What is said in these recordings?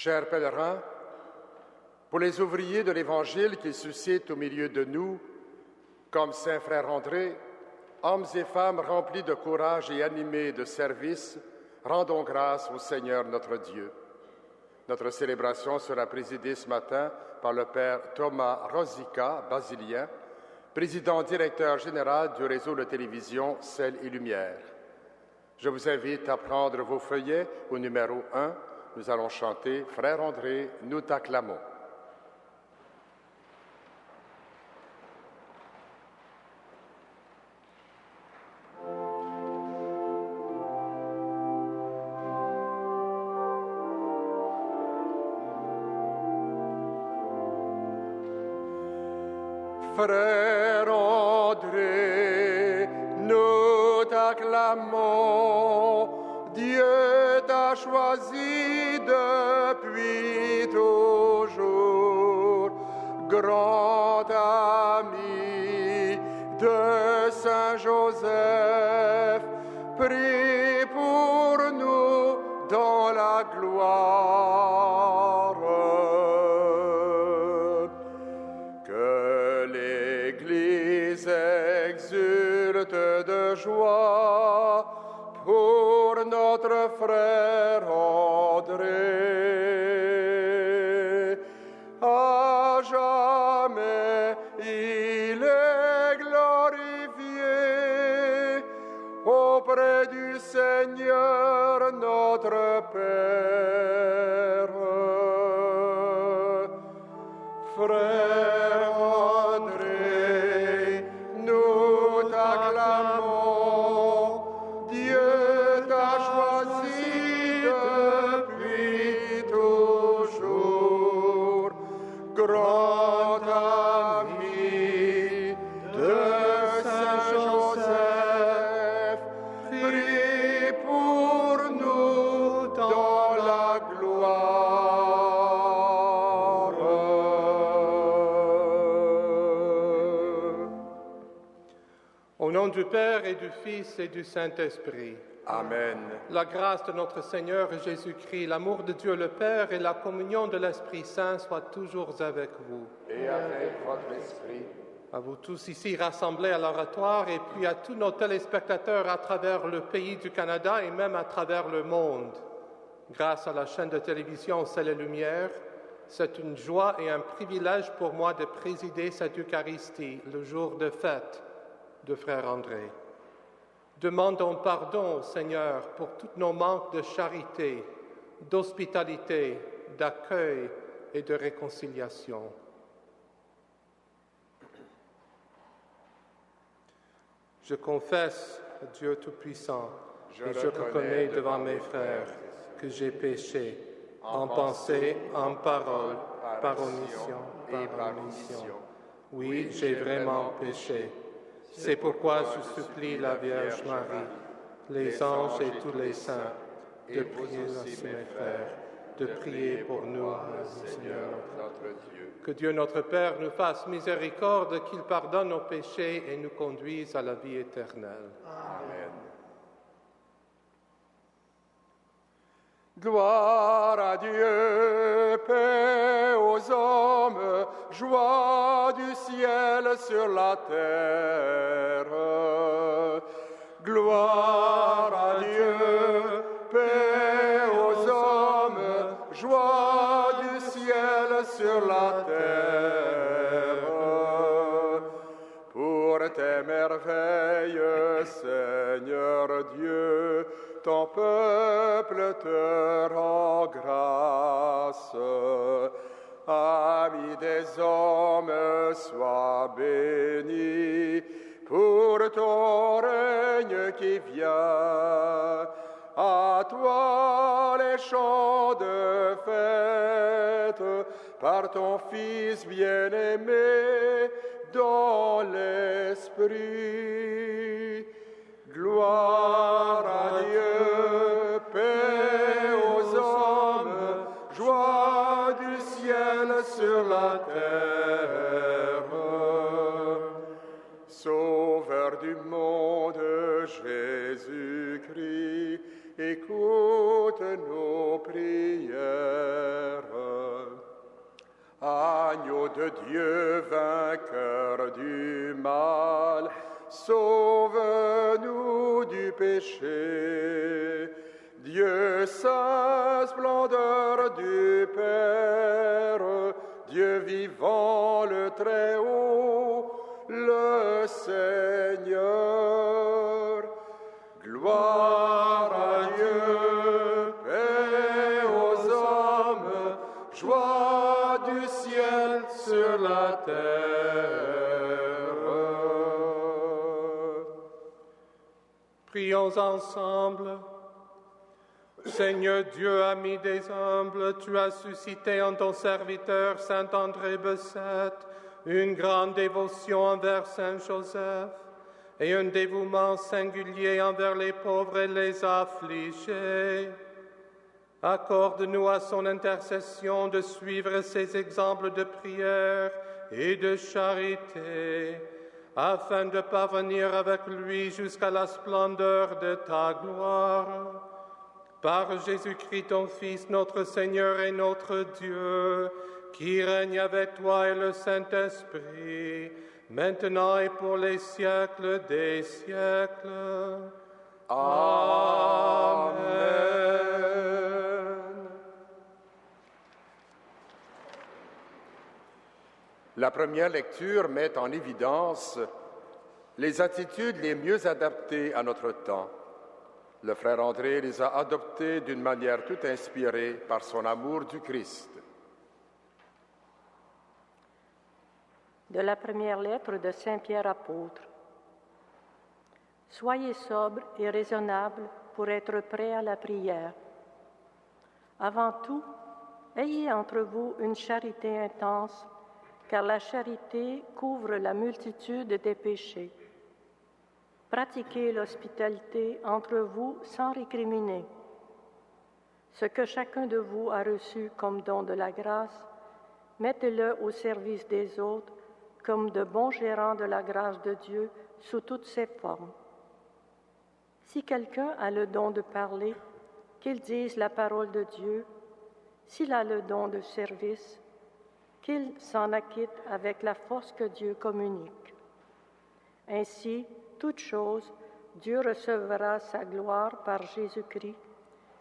Chers pèlerins, pour les ouvriers de l'Évangile qui suscitent au milieu de nous, comme Saint Frère André, hommes et femmes remplis de courage et animés de service, rendons grâce au Seigneur notre Dieu. Notre célébration sera présidée ce matin par le Père Thomas Rosica, basilien, président directeur général du réseau de télévision Ciel et Lumière. Je vous invite à prendre vos feuillets au numéro 1. Nous allons chanter « Frère André, nous t'acclamons ». Frère André, nous t'acclamons, Dieu t'a choisi depuis toujours, grand ami de Saint Joseph, prie pour nous dans la gloire. Que l'Église exulte de joie pour notre frère André. À jamais il est glorifié auprès du Seigneur notre Père. Frère André, nous t'acclamons, Dieu t'a choisi depuis toujours, grand ami de Saint Joseph, prie pour nous dans la gloire. Au nom du Père et du Fils et du Saint-Esprit. Amen. La grâce de notre Seigneur Jésus-Christ, l'amour de Dieu le Père et la communion de l'Esprit Saint soient toujours avec vous. Et avec votre esprit. À vous tous ici rassemblés à l'oratoire et puis à tous nos téléspectateurs à travers le pays du Canada et même à travers le monde. Grâce à la chaîne de télévision Ciel et Lumière, c'est une joie et un privilège pour moi de présider cette Eucharistie, le jour de fête de Frère André. Demandons pardon au Seigneur pour tous nos manques de charité, d'hospitalité, d'accueil et de réconciliation. Je confesse à Dieu Tout-Puissant et je reconnais devant mes frères que j'ai péché en pensée, en parole, par omission et par omission. Oui, j'ai vraiment péché. C'est pourquoi je supplie la Vierge Marie, les anges et tous les saints, de prier aussi mes frères, de prier pour nous, Seigneur notre Dieu. Que Dieu notre Père nous fasse miséricorde, qu'il pardonne nos péchés et nous conduise à la vie éternelle. Amen. Gloire à Dieu, paix aux hommes, joie du ciel sur la terre. Gloire à Dieu, paix aux hommes, joie du ciel sur la terre. Pour tes merveilles, Seigneur Dieu, ton peuple te rend grâce. Ami des hommes, sois béni pour ton règne qui vient. À toi les chants de fête, par ton Fils bien-aimé dans l'Esprit. Gloire à Dieu, paix aux hommes, joie du ciel sur la terre. Sauveur du monde, Jésus-Christ, écoute nos prières. Agneau de Dieu, vainqueur du mal, sauve-nous du péché. Dieu saint, splendeur du Père, Dieu vivant, le Très-Haut, le Seigneur. Gloire à Dieu, paix aux hommes, joie du ciel sur la terre. Prions ensemble. Seigneur Dieu, ami des humbles, tu as suscité en ton serviteur Saint André Bessette une grande dévotion envers Saint Joseph et un dévouement singulier envers les pauvres et les affligés. Accorde-nous à son intercession de suivre ses exemples de prière et de charité, afin de parvenir avec lui jusqu'à la splendeur de ta gloire. Par Jésus-Christ, ton Fils, notre Seigneur et notre Dieu, qui règne avec toi et le Saint-Esprit, maintenant et pour les siècles des siècles. Amen. La première lecture met en évidence les attitudes les mieux adaptées à notre temps. Le frère André les a adoptées d'une manière tout inspirée par son amour du Christ. De la première lettre de Saint Pierre apôtre. Soyez sobres et raisonnables pour être prêts à la prière. Avant tout, ayez entre vous une charité intense, car la charité couvre la multitude des péchés. Pratiquez l'hospitalité entre vous sans récriminer. Ce que chacun de vous a reçu comme don de la grâce, mettez-le au service des autres comme de bons gérants de la grâce de Dieu sous toutes ses formes. Si quelqu'un a le don de parler, qu'il dise la parole de Dieu. S'il a le don de service, qu'il s'en acquitte avec la force que Dieu communique. Ainsi, toute chose, Dieu recevra sa gloire par Jésus-Christ,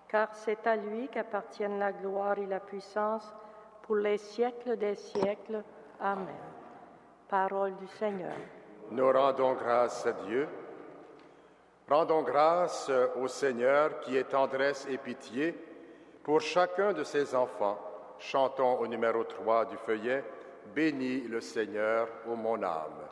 car c'est à lui qu'appartiennent la gloire et la puissance pour les siècles des siècles. Amen. Parole du Seigneur. Nous rendons grâce à Dieu. Rendons grâce au Seigneur qui est tendresse et pitié pour chacun de ses enfants. Chantons au numéro 3 du feuillet « Bénis le Seigneur, ô mon âme ».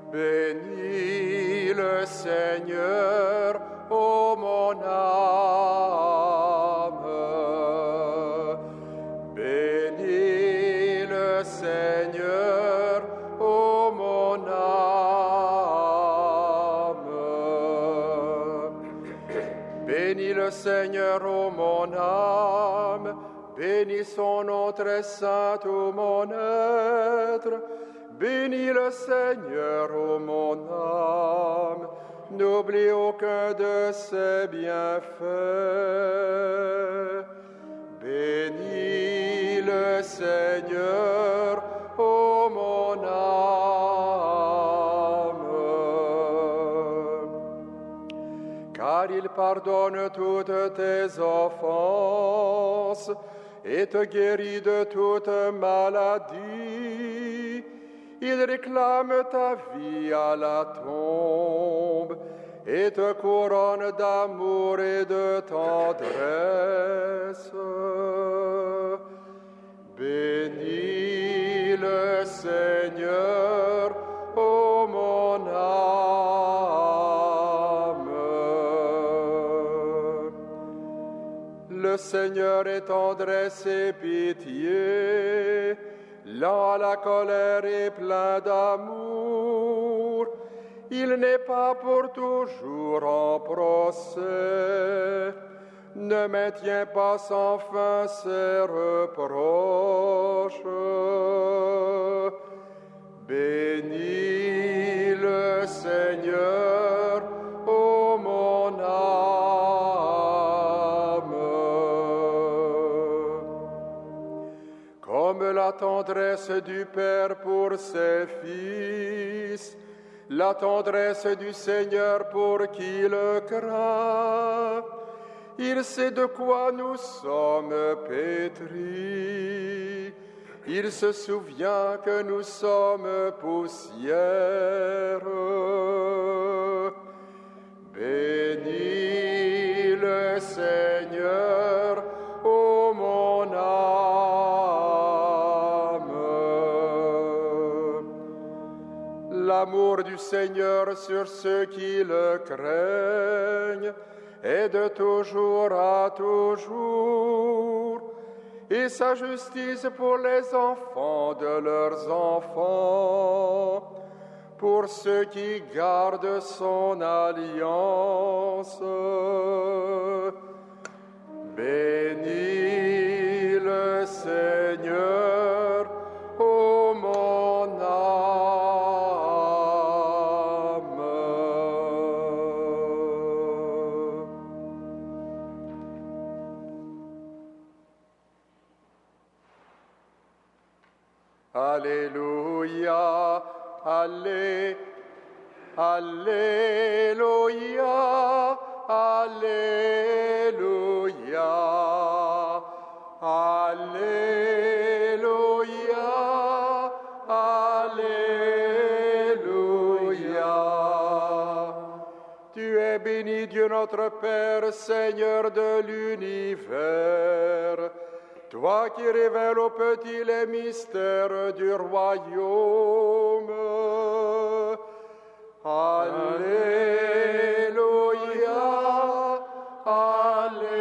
Bénis le Seigneur, ô mon âme. Bénis le Seigneur, ô mon âme. Bénis le Seigneur, ô mon âme. Bénis son nom très saint, ô mon être. Bénis le Seigneur, ô mon âme, n'oublie aucun de ses bienfaits. Bénis le Seigneur, ô mon âme. Car il pardonne toutes tes offenses et te guérit de toute maladie. Il réclame ta vie à la tombe et te couronne d'amour et de tendresse. Bénis le Seigneur, ô mon âme. Le Seigneur est tendresse et pitié, lent à la colère et plein d'amour. Il n'est pas pour toujours en procès. ne maintiens pas sans fin ses reproches. Bénis le Seigneur, ô mon âme. Comme la tendresse du Père pour ses fils, la tendresse du Seigneur pour qui le craint. Il sait de quoi nous sommes pétris. Il se souvient que nous sommes poussière. Bénis le Seigneur, ô mon âme. L'amour du Seigneur sur ceux qui le craignent est de toujours à toujours, et sa justice pour les enfants de leurs enfants, pour ceux qui gardent son alliance. Bénis le Seigneur, ô mon âme. Alléluia, Alléluia, Alléluia, Alléluia, Alléluia. Tu es béni, Dieu notre Père, Seigneur de l'univers, toi qui révèles aux petits les mystères du royaume. Alléluia, Alléluia.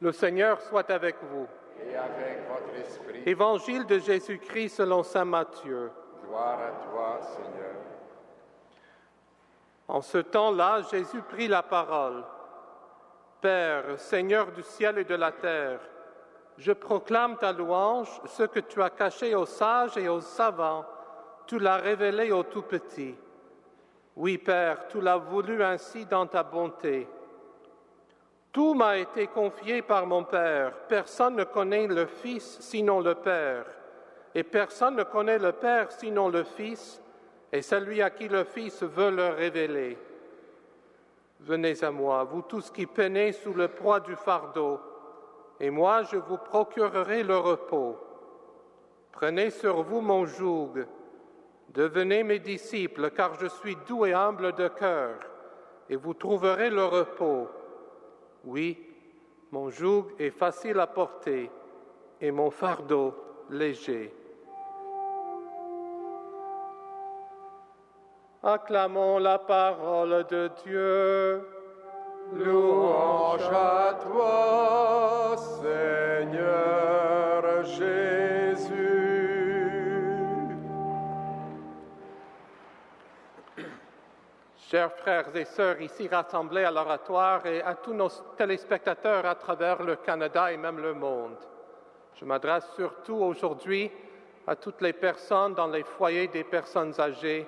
Le Seigneur soit avec vous. Et avec votre esprit. Évangile de Jésus-Christ selon saint Matthieu. Gloire à toi, Seigneur. En ce temps-là, Jésus prit la parole. « Père, Seigneur du ciel et de la terre, je proclame ta louange, ce que tu as caché aux sages et aux savants, tu l'as révélé aux tout-petits. Oui, Père, tu l'as voulu ainsi dans ta bonté. Tout m'a été confié par mon Père. Personne ne connaît le Fils sinon le Père, et personne ne connaît le Père sinon le Fils, et celui à qui le Fils veut le révéler. Venez à moi, vous tous qui peinez sous le poids du fardeau, et moi je vous procurerai le repos. Prenez sur vous mon joug, devenez mes disciples, car je suis doux et humble de cœur, et vous trouverez le repos. Oui, mon joug est facile à porter, et mon fardeau léger. Acclamons la parole de Dieu. Louange à toi, Seigneur Jésus. Chers frères et sœurs ici rassemblés à l'oratoire et à tous nos téléspectateurs à travers le Canada et même le monde, je m'adresse surtout aujourd'hui à toutes les personnes dans les foyers des personnes âgées,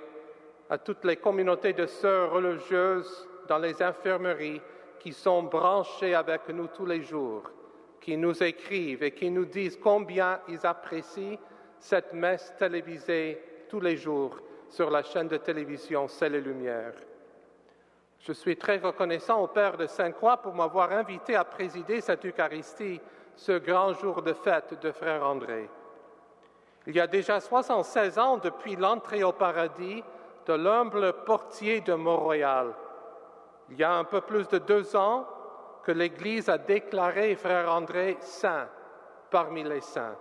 à toutes les communautés de sœurs religieuses dans les infirmeries qui sont branchées avec nous tous les jours, qui nous écrivent et qui nous disent combien ils apprécient cette messe télévisée tous les jours sur la chaîne de télévision Ciel et Lumière. Je suis très reconnaissant au Père de Sainte-Croix pour m'avoir invité à présider cette Eucharistie, ce grand jour de fête de Frère André. Il y a déjà 76 ans depuis l'entrée au paradis de l'humble portier de Mont-Royal. Il y a un peu plus de 2 ans que l'Église a déclaré Frère André saint parmi les saints.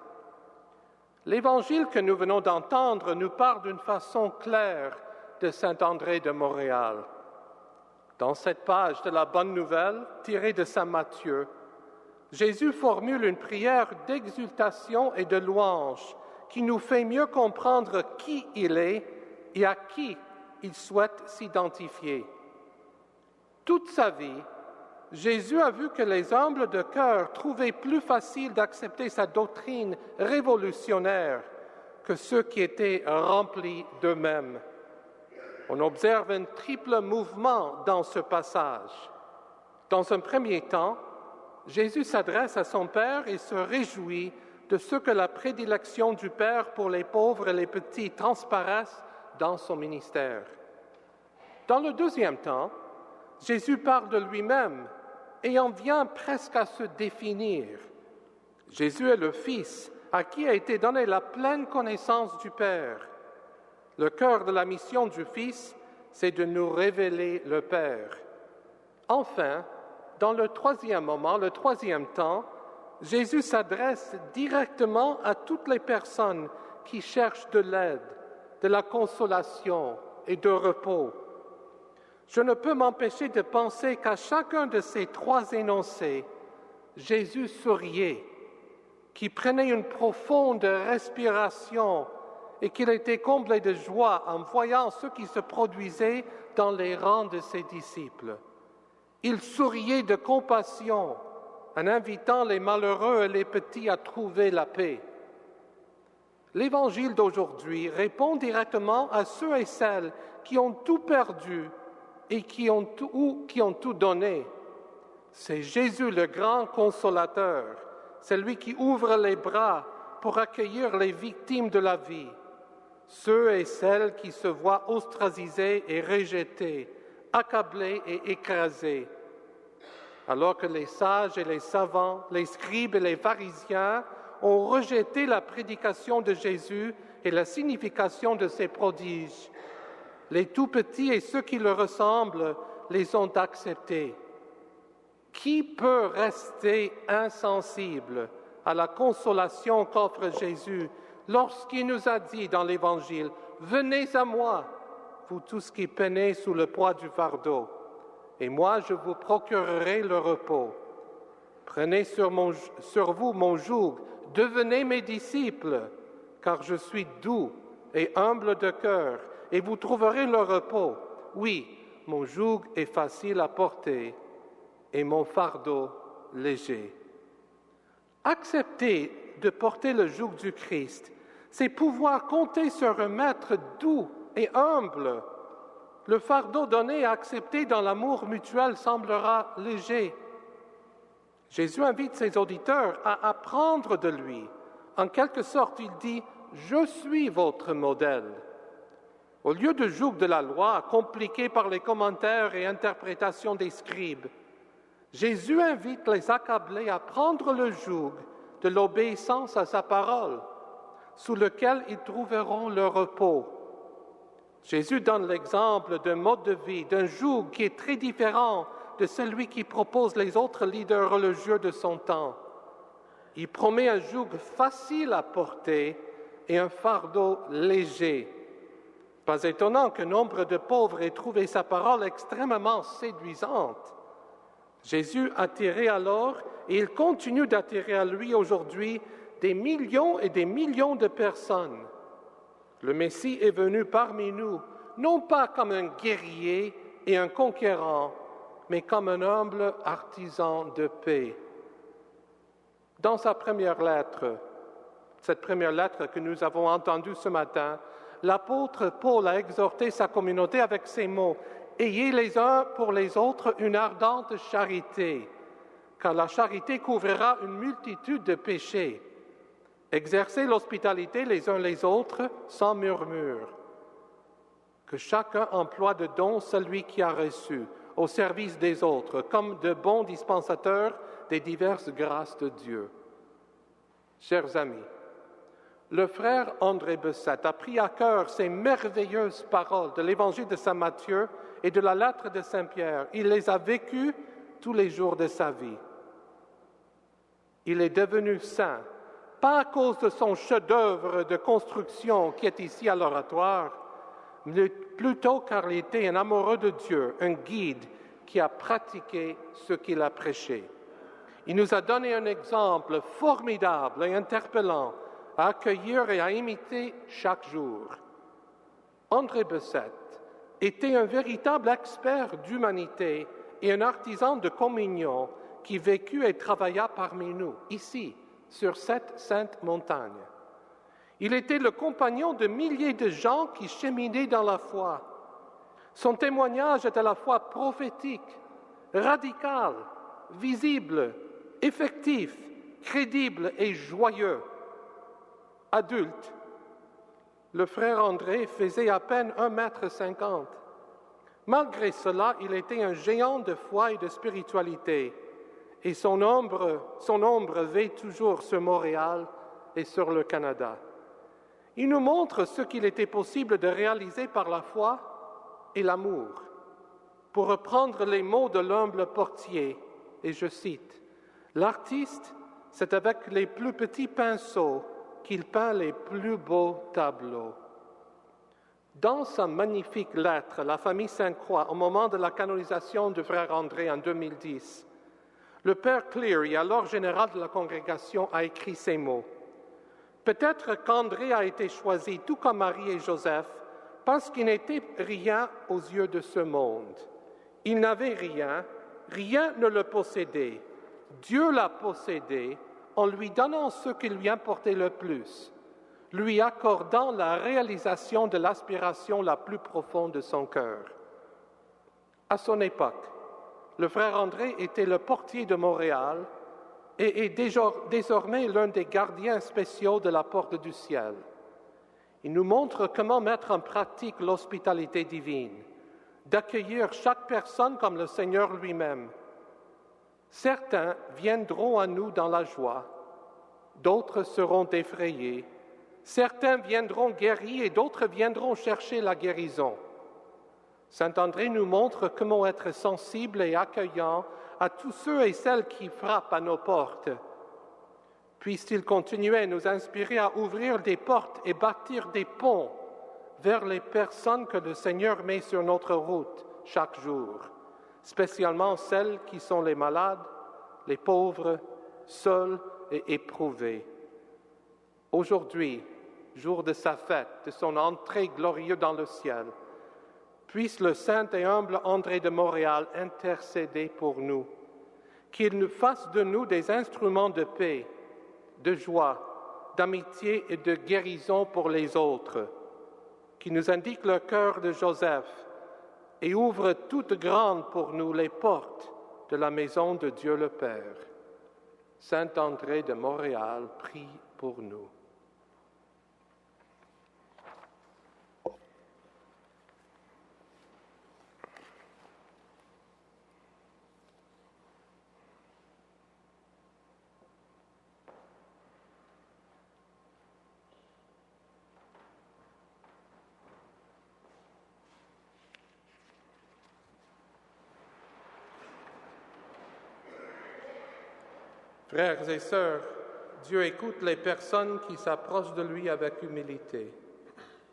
L'Évangile que nous venons d'entendre nous parle d'une façon claire de Saint André de Montréal. Dans cette page de la Bonne Nouvelle, tirée de Saint Matthieu, Jésus formule une prière d'exultation et de louange qui nous fait mieux comprendre qui il est et à qui il souhaite s'identifier. Toute sa vie, Jésus a vu que les humbles de cœur trouvaient plus facile d'accepter sa doctrine révolutionnaire que ceux qui étaient remplis d'eux-mêmes. On observe un triple mouvement dans ce passage. Dans un premier temps, Jésus s'adresse à son Père et se réjouit de ce que la prédilection du Père pour les pauvres et les petits transparaisse dans son ministère. Dans le deuxième temps, Jésus parle de lui-même et en vient presque à se définir. Jésus est le Fils à qui a été donnée la pleine connaissance du Père. Le cœur de la mission du Fils, c'est de nous révéler le Père. Enfin, dans le troisième moment, le troisième temps, Jésus s'adresse directement à toutes les personnes qui cherchent de l'aide, de la consolation et de repos. Je ne peux m'empêcher de penser qu'à chacun de ces trois énoncés, Jésus souriait, qu'il prenait une profonde respiration et qu'il était comblé de joie en voyant ce qui se produisait dans les rangs de ses disciples. Il souriait de compassion en invitant les malheureux et les petits à trouver la paix. L'Évangile d'aujourd'hui répond directement à ceux et celles qui ont tout perdu et qui ont tout donné. C'est Jésus le grand consolateur, celui qui ouvre les bras pour accueillir les victimes de la vie, ceux et celles qui se voient ostracisés et rejetés, accablés et écrasés. Alors que les sages et les savants, les scribes et les pharisiens ont rejeté la prédication de Jésus et la signification de ses prodiges, les tout-petits et ceux qui leur ressemblent les ont acceptés. Qui peut rester insensible à la consolation qu'offre Jésus lorsqu'il nous a dit dans l'Évangile « Venez à moi, vous tous qui peinez sous le poids du fardeau, et moi je vous procurerai le repos. Prenez sur vous mon joug, devenez mes disciples, car je suis doux et humble de cœur, et vous trouverez le repos. Oui, mon joug est facile à porter, et mon fardeau léger. » Accepter de porter le joug du Christ, c'est pouvoir compter sur un maître doux et humble. Le fardeau donné et accepté dans l'amour mutuel semblera léger. Jésus invite ses auditeurs à apprendre de lui. En quelque sorte, il dit « Je suis votre modèle ». Au lieu du joug de la loi, compliqué par les commentaires et interprétations des scribes, Jésus invite les accablés à prendre le joug de l'obéissance à sa parole, sous lequel ils trouveront le repos. Jésus donne l'exemple d'un mode de vie, d'un joug qui est très différent de celui qui propose les autres leaders religieux de son temps. Il promet un joug facile à porter et un fardeau léger. Pas étonnant que nombre de pauvres aient trouvé sa parole extrêmement séduisante. Jésus attirait alors, et il continue d'attirer à lui aujourd'hui, des millions et des millions de personnes. Le Messie est venu parmi nous, non pas comme un guerrier et un conquérant, mais comme un humble artisan de paix. Dans sa première lettre, cette première lettre que nous avons entendue ce matin, l'apôtre Paul a exhorté sa communauté avec ces mots « Ayez les uns pour les autres une ardente charité, car la charité couvrira une multitude de péchés. Exercez l'hospitalité les uns les autres sans murmure. Que chacun emploie de dons celui qui a reçu, au service des autres, comme de bons dispensateurs des diverses grâces de Dieu. » Chers amis, le frère André Bessette a pris à cœur ces merveilleuses paroles de l'Évangile de Saint Matthieu et de la lettre de Saint Pierre. Il les a vécues tous les jours de sa vie. Il est devenu saint, pas à cause de son chef-d'œuvre de construction qui est ici à l'oratoire, mais plutôt car il était un amoureux de Dieu, un guide qui a pratiqué ce qu'il a prêché. Il nous a donné un exemple formidable et interpellant à accueillir et à imiter chaque jour. André Bessette était un véritable expert d'humanité et un artisan de communion qui vécut et travailla parmi nous, ici, sur cette sainte montagne. Il était le compagnon de milliers de gens qui cheminaient dans la foi. Son témoignage est à la fois prophétique, radical, visible, effectif, crédible et joyeux. Adulte, le frère André faisait à peine 1,50 m. Malgré cela, il était un géant de foi et de spiritualité, et son ombre veille toujours sur Montréal et sur le Canada. Il nous montre ce qu'il était possible de réaliser par la foi et l'amour. Pour reprendre les mots de l'humble portier, et je cite, « L'artiste, c'est avec les plus petits pinceaux qu'il peint les plus beaux tableaux. » Dans sa magnifique lettre, la famille Sainte-Croix, au moment de la canonisation du frère André en 2010, le père Cleary, alors général de la congrégation, a écrit ces mots. « Peut-être qu'André a été choisi, tout comme Marie et Joseph, parce qu'il n'était rien aux yeux de ce monde. Il n'avait rien, rien ne le possédait. Dieu l'a possédé en lui donnant ce qui lui importait le plus, lui accordant la réalisation de l'aspiration la plus profonde de son cœur. » À son époque, le frère André était le portier de Montréal et est désormais l'un des gardiens spéciaux de la porte du ciel. Il nous montre comment mettre en pratique l'hospitalité divine, d'accueillir chaque personne comme le Seigneur lui-même. Certains viendront à nous dans la joie, d'autres seront effrayés, certains viendront guéris et d'autres viendront chercher la guérison. Saint André nous montre comment être sensible et accueillant à tous ceux et celles qui frappent à nos portes. Puisse-t-il continuer à nous inspirer à ouvrir des portes et bâtir des ponts vers les personnes que le Seigneur met sur notre route chaque jour, spécialement celles qui sont les malades, les pauvres, seuls et éprouvés. Aujourd'hui, jour de sa fête, de son entrée glorieuse dans le ciel, puisse le saint et humble André de Montréal intercéder pour nous, qu'il nous fasse de nous des instruments de paix, de joie, d'amitié et de guérison pour les autres, qui nous indique le cœur de Joseph et ouvre toutes grandes pour nous les portes de la maison de Dieu le Père. Saint André de Montréal, prie pour nous. Frères et sœurs, Dieu écoute les personnes qui s'approchent de lui avec humilité.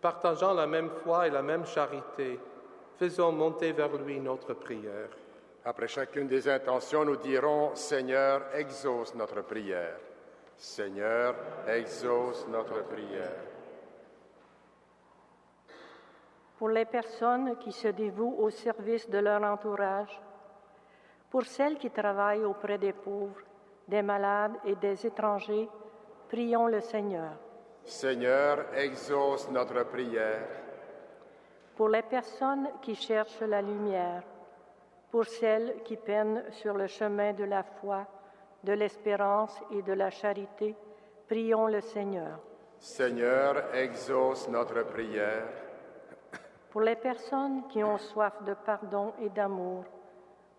Partageant la même foi et la même charité, faisons monter vers lui notre prière. Après chacune des intentions, nous dirons « Seigneur, exauce notre prière. Seigneur, exauce notre prière. » Pour les personnes qui se dévouent au service de leur entourage, pour celles qui travaillent auprès des pauvres, des malades et des étrangers, prions le Seigneur. Seigneur, exauce notre prière. Pour les personnes qui cherchent la lumière, pour celles qui peinent sur le chemin de la foi, de l'espérance et de la charité, prions le Seigneur. Seigneur, exauce notre prière. Pour les personnes qui ont soif de pardon et d'amour,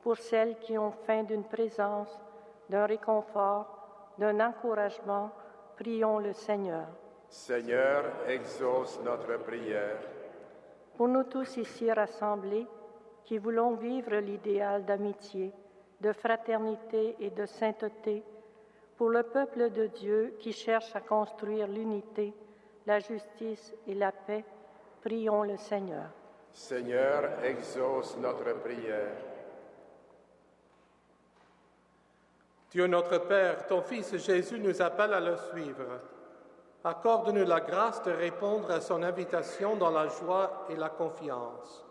pour celles qui ont faim d'une présence, d'un réconfort, d'un encouragement, prions le Seigneur. Seigneur, exauce notre prière. Pour nous tous ici rassemblés, qui voulons vivre l'idéal d'amitié, de fraternité et de sainteté, pour le peuple de Dieu qui cherche à construire l'unité, la justice et la paix, prions le Seigneur. Seigneur, exauce notre prière. Dieu notre Père, ton Fils Jésus nous appelle à le suivre. Accorde-nous la grâce de répondre à son invitation dans la joie et la confiance.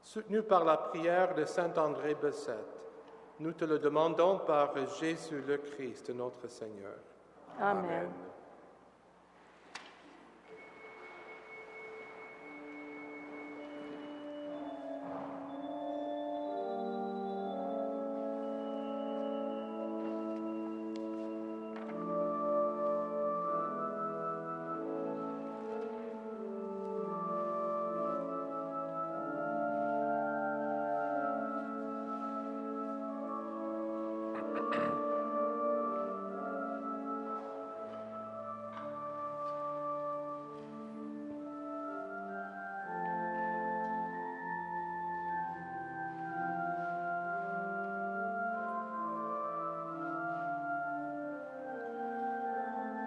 Soutenu par la prière de saint André Bessette, nous te le demandons par Jésus le Christ, notre Seigneur. Amen.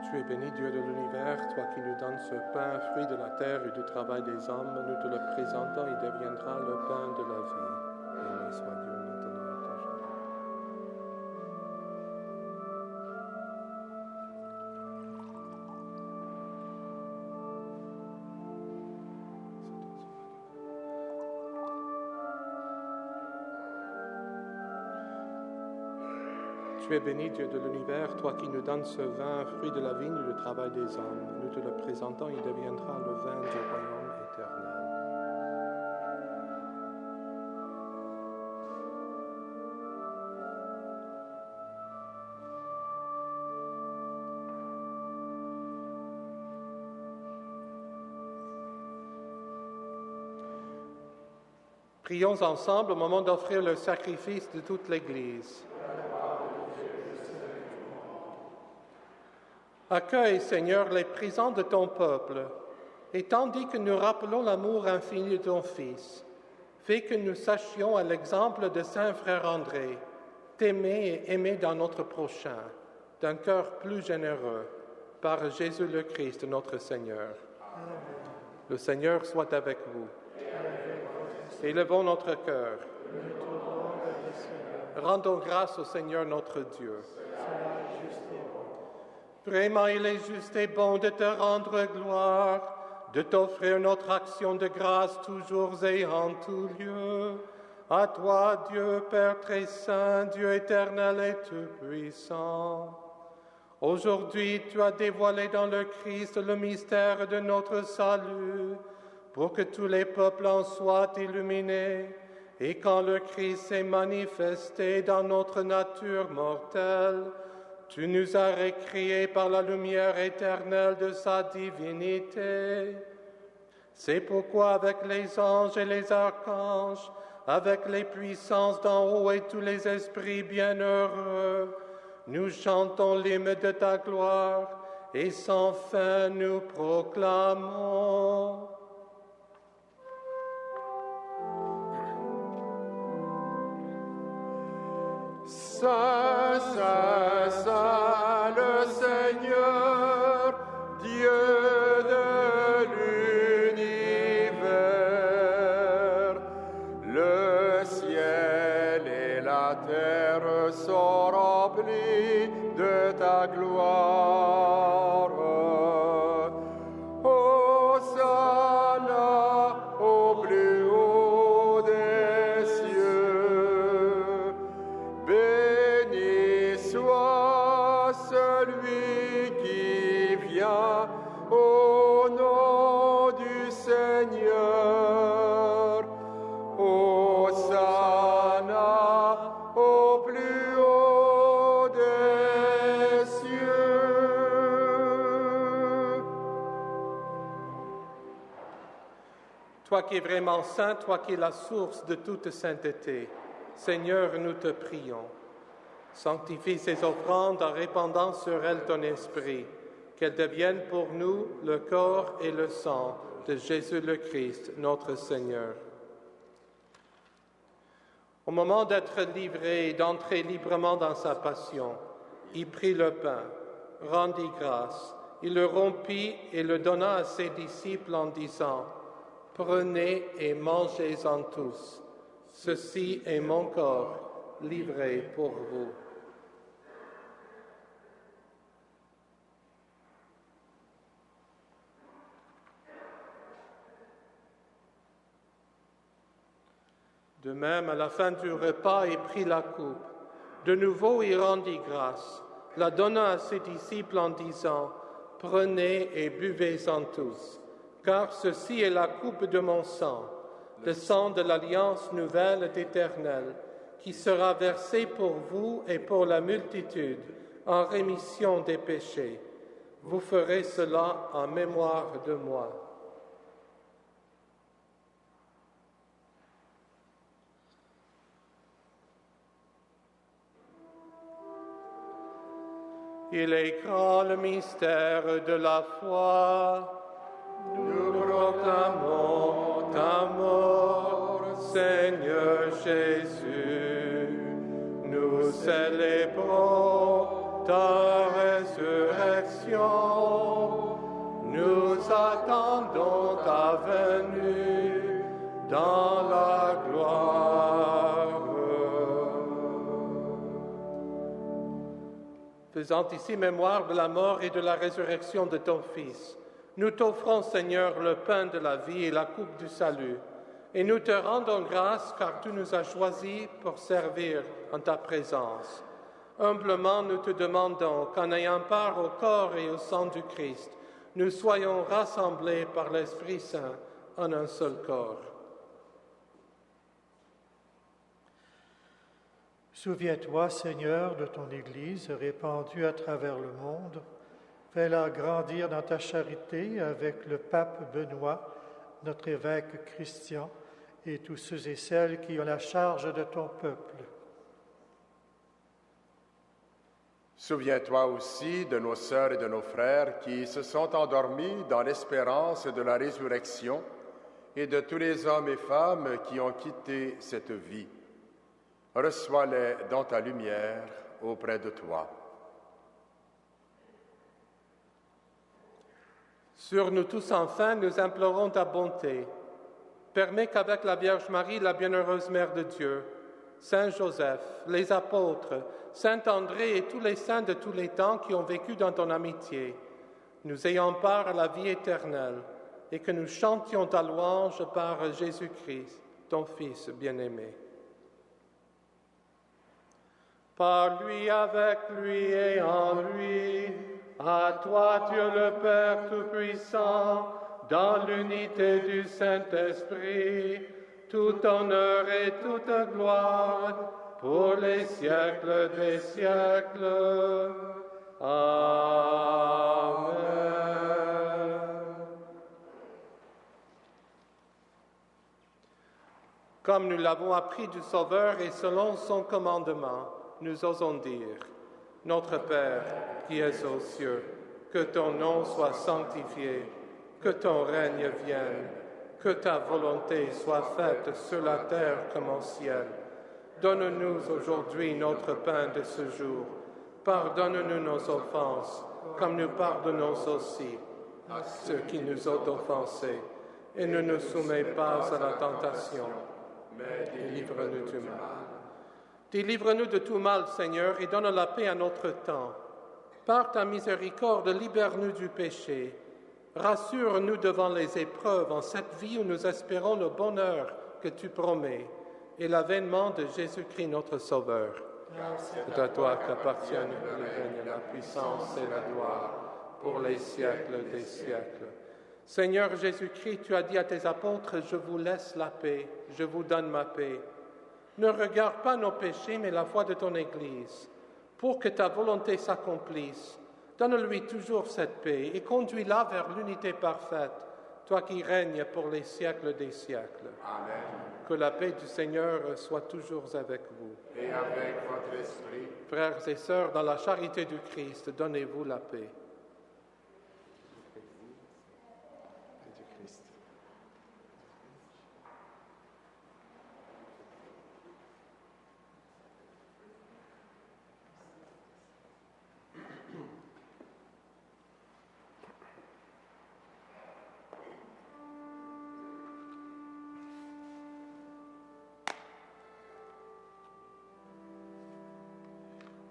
Tu es béni, Dieu de l'univers, toi qui nous donnes ce pain, fruit de la terre et du travail des hommes. Nous te le présentons, il deviendra le pain de la vie. Béni soit Dieu maintenant et toujours. Tu es béni, Dieu de l'univers, toi qui nous donnes ce vin, fruit de la vigne et du travail des hommes. Nous te le présentons, il deviendra le vin du royaume éternel. Prions ensemble au moment d'offrir le sacrifice de toute l'Église. Accueille, Seigneur, les présents de ton peuple, et tandis que nous rappelons l'amour infini de ton Fils, fais que nous sachions, à l'exemple de Saint Frère André, t'aimer et aimer dans notre prochain, d'un cœur plus généreux, par Jésus le Christ, notre Seigneur. Amen. Le Seigneur soit avec vous. Élevons notre cœur. Rendons grâce au Seigneur notre Dieu. Vraiment, il est juste et bon de te rendre gloire, de t'offrir notre action de grâce toujours et en tout lieu. À toi, Dieu, Père très saint, Dieu éternel et tout-puissant. Aujourd'hui, tu as dévoilé dans le Christ le mystère de notre salut, pour que tous les peuples en soient illuminés. Et quand le Christ s'est manifesté dans notre nature mortelle, tu nous as récréés par la lumière éternelle de sa divinité. C'est pourquoi avec les anges et les archanges, avec les puissances d'en haut et tous les esprits bienheureux, nous chantons l'hymne de ta gloire et sans fin nous proclamons. Saint, Saint, Saint, le Seigneur, Dieu de l'univers. Le ciel et la terre sont remplis de ta gloire. Hosanna au plus haut des cieux. Béni soit celui qui vient au nom du Seigneur. Hosanna au plus haut des cieux. Toi qui es vraiment saint, toi qui es la source de toute sainteté, Seigneur, nous te prions. Sanctifie ces offrandes en répandant sur elles ton esprit, qu'elles deviennent pour nous le corps et le sang de Jésus le Christ, notre Seigneur. Au moment d'être livré et d'entrer librement dans sa passion, il prit le pain, rendit grâce, il le rompit et le donna à ses disciples en disant « Prenez et mangez-en tous. Ceci est mon corps, livré pour vous. » De même, à la fin du repas, il prit la coupe. De nouveau, il rendit grâce, la donna à ses disciples en disant, « Prenez et buvez-en tous, car ceci est la coupe de mon sang, le sang de l'alliance nouvelle et éternelle, qui sera versé pour vous et pour la multitude en rémission des péchés. Vous ferez cela en mémoire de moi. » Il est grand le mystère de la foi. Nous proclamons ta mort, Seigneur Jésus. Nous célébrons ta résurrection. Nous attendons ta venue dans la gloire. Faisant ici mémoire de la mort et de la résurrection de ton Fils, nous t'offrons, Seigneur, le pain de la vie et la coupe du salut, et nous te rendons grâce car tu nous as choisis pour servir en ta présence. Humblement, nous te demandons qu'en ayant part au corps et au sang du Christ, nous soyons rassemblés par l'Esprit Saint en un seul corps. Souviens-toi, Seigneur, de ton Église répandue à travers le monde. Fais-la grandir dans ta charité avec le pape Benoît, notre évêque Christian, et tous ceux et celles qui ont la charge de ton peuple. Souviens-toi aussi de nos sœurs et de nos frères qui se sont endormis dans l'espérance de la résurrection et de tous les hommes et femmes qui ont quitté cette vie. Reçois-les dans ta lumière auprès de toi. Sur nous tous enfin, nous implorons ta bonté. Permets qu'avec la Vierge Marie, la bienheureuse Mère de Dieu, Saint Joseph, les apôtres, Saint André et tous les saints de tous les temps qui ont vécu dans ton amitié, nous ayons part à la vie éternelle et que nous chantions ta louange par Jésus-Christ, ton Fils bien-aimé. Par lui, avec lui et en lui, à toi, Dieu le Père Tout-Puissant, dans l'unité du Saint-Esprit, tout honneur et toute gloire, pour les siècles des siècles. Amen. Comme nous l'avons appris du Sauveur et selon son commandement, nous osons dire, Notre Père, qui es aux cieux, que ton nom soit sanctifié, que ton règne vienne, que ta volonté soit faite sur la terre comme au ciel. Donne-nous aujourd'hui notre pain de ce jour. Pardonne-nous nos offenses, comme nous pardonnons aussi à ceux qui nous ont offensés. Et ne nous soumets pas à la tentation, mais délivre-nous du mal. Délivre-nous de tout mal, Seigneur, et donne la paix à notre temps. Par ta miséricorde, libère-nous du péché. Rassure-nous devant les épreuves en cette vie où nous espérons le bonheur que tu promets et l'avènement de Jésus-Christ, notre Sauveur. C'est à toi qu'appartiennent le règne, la puissance et la gloire pour les siècles des siècles. Seigneur Jésus-Christ, tu as dit à tes apôtres, « Je vous laisse la paix, je vous donne ma paix. » Ne regarde pas nos péchés, mais la foi de ton Église. Pour que ta volonté s'accomplisse, donne-lui toujours cette paix et conduis-la vers l'unité parfaite, toi qui règnes pour les siècles des siècles. Amen. Que la paix du Seigneur soit toujours avec vous. Et avec votre esprit. Frères et sœurs, dans la charité du Christ, donnez-vous la paix.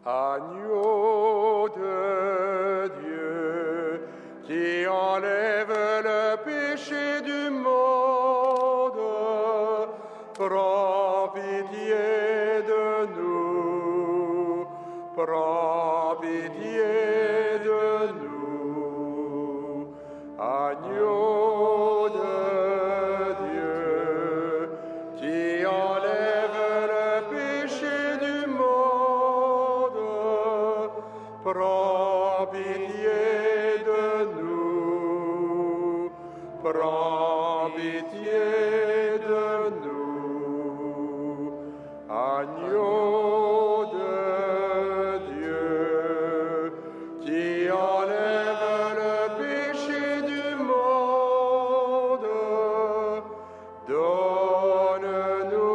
Agneau de Dieu, qui enlève le péché du monde, prends pitié de nous, prends pitié de nous, agneau de Dieu, qui enlève le péché du monde, prends pitié de nous, prends pitié de nous, agneau de Dieu, qui enlève le péché du monde, donne-nous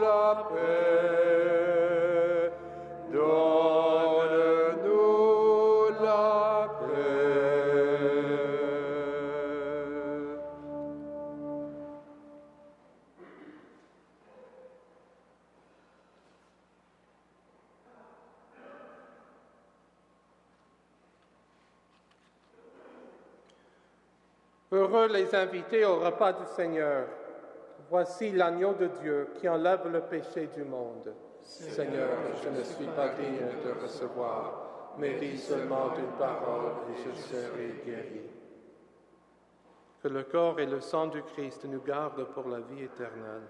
la paix, donne-nous la paix. Heureux les invités au repas du Seigneur. Voici l'agneau de Dieu qui enlève le péché du monde. Seigneur, je ne suis pas digne de te recevoir, mais dis seulement une parole et je serai guéri. Que le corps et le sang du Christ nous gardent pour la vie éternelle.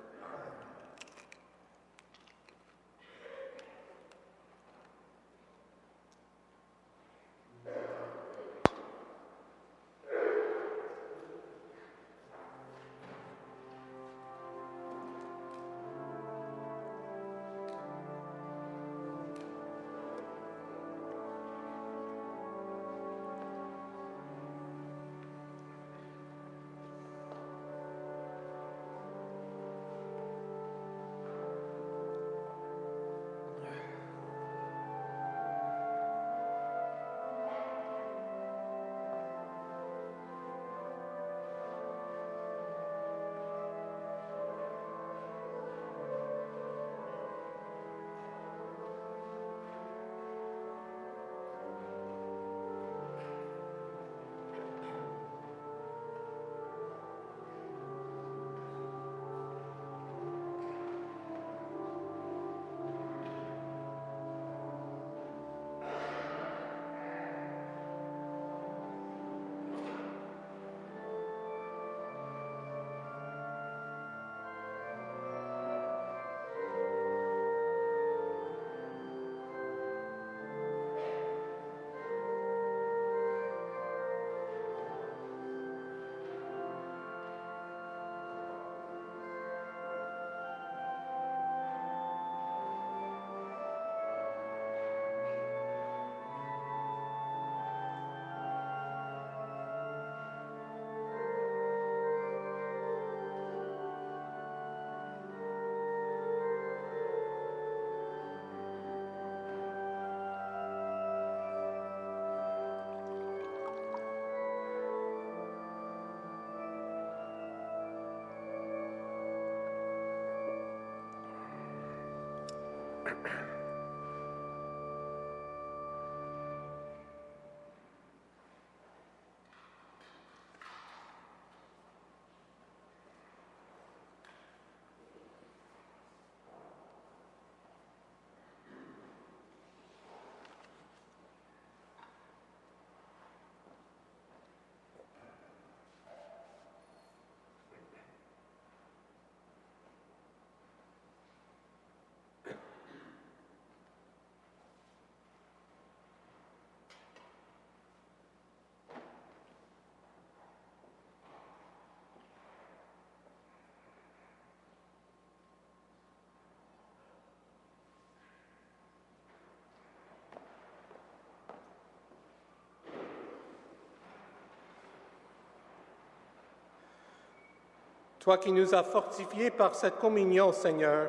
Toi qui nous as fortifiés par cette communion, Seigneur,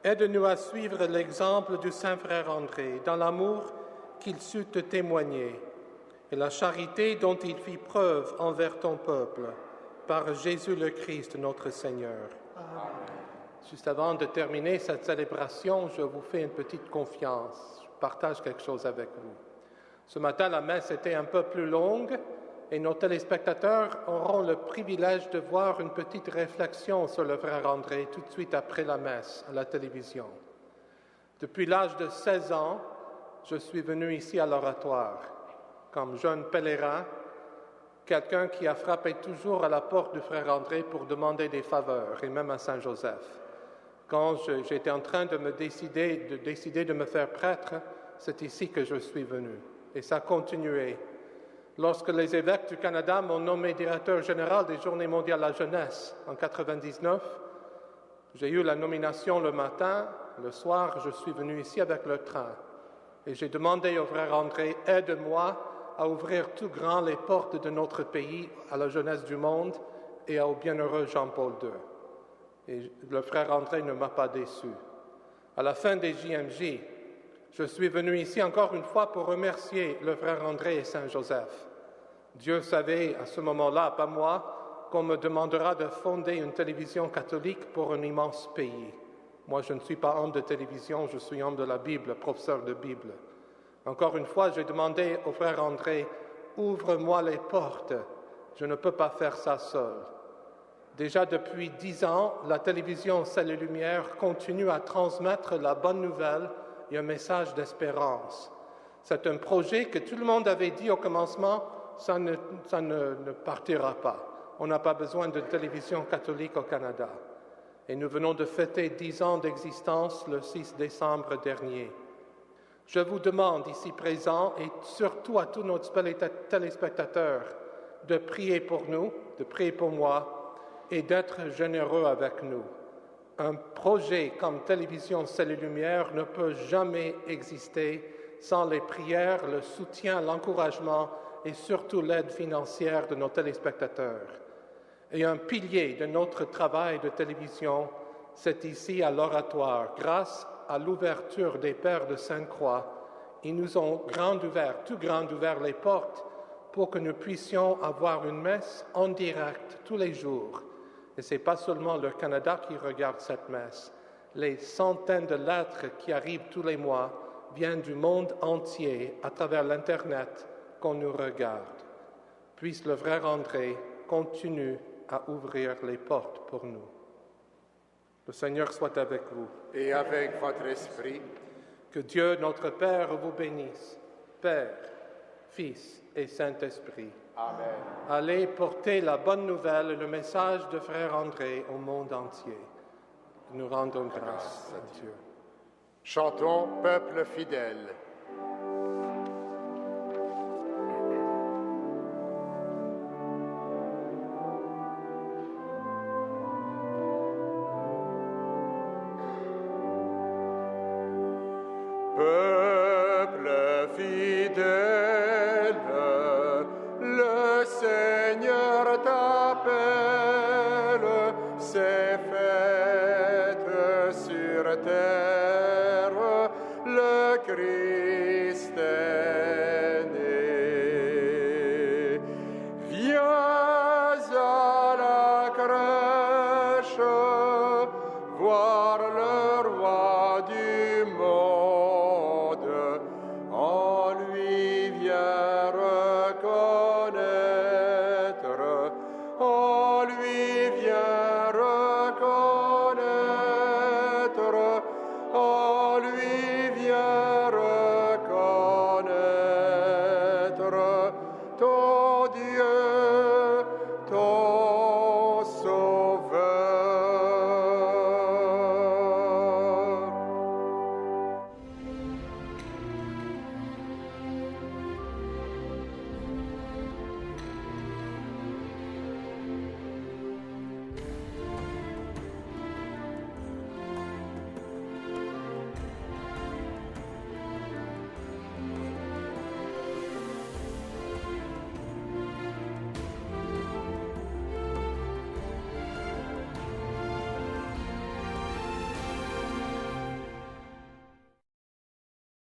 aide-nous à suivre l'exemple du Saint Frère André dans l'amour qu'il sut te témoigner et la charité dont il fit preuve envers ton peuple, par Jésus le Christ, notre Seigneur. Amen. Juste avant de terminer cette célébration, je vous fais une petite confiance. Je partage quelque chose avec vous. Ce matin, la messe était un peu plus longue et nos téléspectateurs auront le privilège de voir une petite réflexion sur le frère André tout de suite après la messe à la télévision. Depuis l'âge de 16 ans, je suis venu ici à l'oratoire, comme jeune pèlerin, quelqu'un qui a frappé toujours à la porte du frère André pour demander des faveurs, et même à Saint-Joseph. Quand j'étais en train de décider de me faire prêtre, c'est ici que je suis venu. Et ça a continué. Lorsque les évêques du Canada m'ont nommé directeur général des Journées mondiales de la jeunesse en 1999, j'ai eu la nomination le matin. Le soir, je suis venu ici avec le train. Et j'ai demandé au frère André, aide-moi à ouvrir tout grand les portes de notre pays à la jeunesse du monde et au bienheureux Jean-Paul II. Et le frère André ne m'a pas déçu. À la fin des JMJ, je suis venu ici encore une fois pour remercier le frère André et Saint-Joseph. Dieu savait à ce moment-là, pas moi, qu'on me demandera de fonder une télévision catholique pour un immense pays. Moi, je ne suis pas homme de télévision, je suis homme de la Bible, professeur de Bible. Encore une fois, j'ai demandé au frère André, ouvre-moi les portes, je ne peux pas faire ça seul. Déjà depuis 10 ans, la télévision Ciel et Lumière continue à transmettre la bonne nouvelle et un message d'espérance. C'est un projet que tout le monde avait dit au commencement, ça ne partira pas. On n'a pas besoin de télévision catholique au Canada. Et nous venons de fêter 10 ans d'existence le 6 décembre dernier. Je vous demande ici présents et surtout à tous nos téléspectateurs de prier pour nous, de prier pour moi et d'être généreux avec nous. Un projet comme Télévision Ciel et Lumière ne peut jamais exister sans les prières, le soutien, l'encouragement et surtout l'aide financière de nos téléspectateurs. Et un pilier de notre travail de télévision, c'est ici à l'oratoire. Grâce à l'ouverture des Pères de Sainte-Croix, ils nous ont tout grand ouvert les portes pour que nous puissions avoir une messe en direct tous les jours. Et ce n'est pas seulement le Canada qui regarde cette messe. Les centaines de lettres qui arrivent tous les mois viennent du monde entier à travers l'Internet qu'on nous regarde. Puisse le frère André continue à ouvrir les portes pour nous. Le Seigneur soit avec vous. Et avec votre esprit. Que Dieu, notre Père, vous bénisse, Père, Fils et Saint-Esprit. Amen. Allez porter la bonne nouvelle et le message de frère André au monde entier. Nous rendons grâce à Dieu. Chantons, peuple fidèle. Peuple fidèle, le Seigneur t'appelle, c'est fête sur terre, le Christ est né. Viens à la crèche, voir le roi du monde.